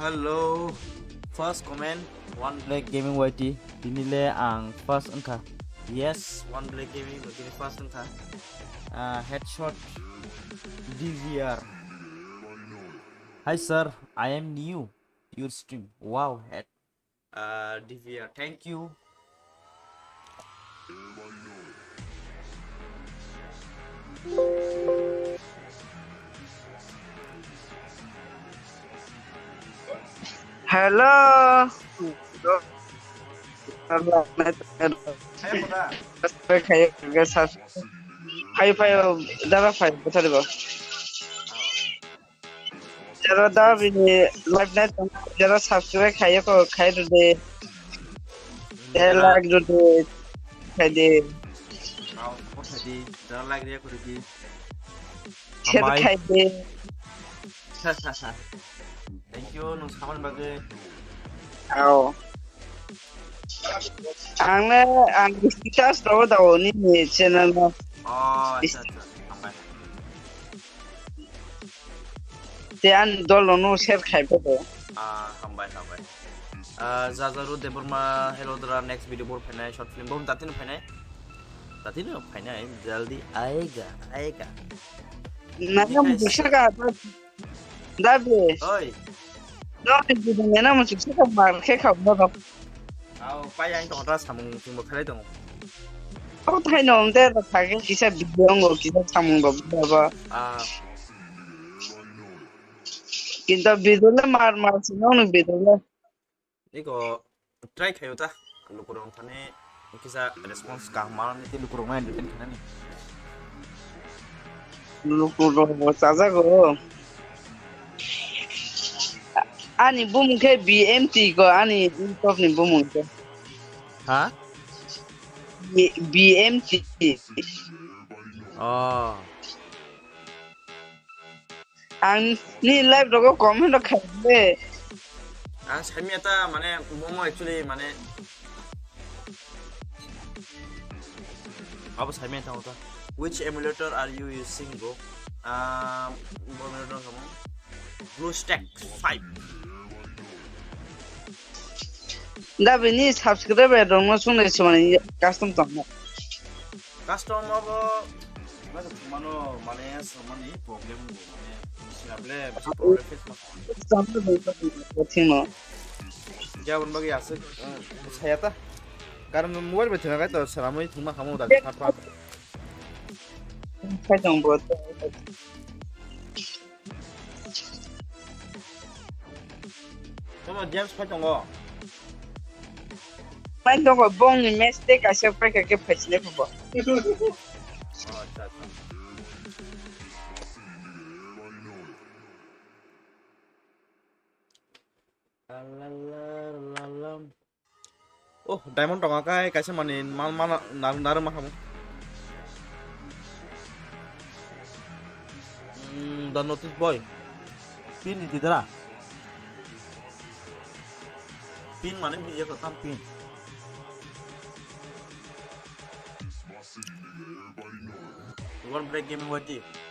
Hello. First comment, one black gaming YT. Dinilai ang first angka. Yes, one black gaming begini first angka. Headshot DVR. Hi sir, I am new. Your stream. Wow, head. DVR. Thank you. Hello. Jara da bini live net jara subscribe khaye ko khaye de like de khaye de Jangan like dia aku di. share khaye de Thank you nung saman bagai. ao ang discuss daw ni channel mo Oh, acha. Sampai. tian dolo no share khaye de Sampai. Zazaru deburma hello dra next video bor phenai short film bom tatinu phenai jaldi आएगा na mo shaka da be oi no ni na mo shaka mar khe kham no au pai anh tong ra samung tingbo khalai dong oh thai no de da thage kisa video ngo kisa samung ba কিন্তু বিদুলে মার মারছি না অনেক বিদুলে 이거 try kayo ta lukurong tane kisa response ka malam niti lukurong na depend kanani লুকুরো চাচা গো আনি বুমকে BMT গো আনি top নি বুমকে ha BMT oh আং নি লাইভ রগো কমেন্ট খাবে ang 삶이었다 만에 뭐뭐 actually 만에 apa 삶이었다 오다 which emulator are you using bro 뭐 emulator kamu BlueStack 5 দাবিনি subscribe রং শুনেছি মানে custom তো custom apa mana cumano mana samani problem mana sinable problem face সামনে বলতে না Jawab bagi asik saya ta karena mobile betul kan tuh selama itu mah kamu udah apa 开场播 kamu James pakai nggak 慢动我帮你 mistake 啊小白个拍起来不 oh cacat Alalalam. Oh, diamond dong akai kasih manin mana naruh mah kamu. Dan notice boy. Pin di dara. Pin mana bisa ketam pin. One break game wajib.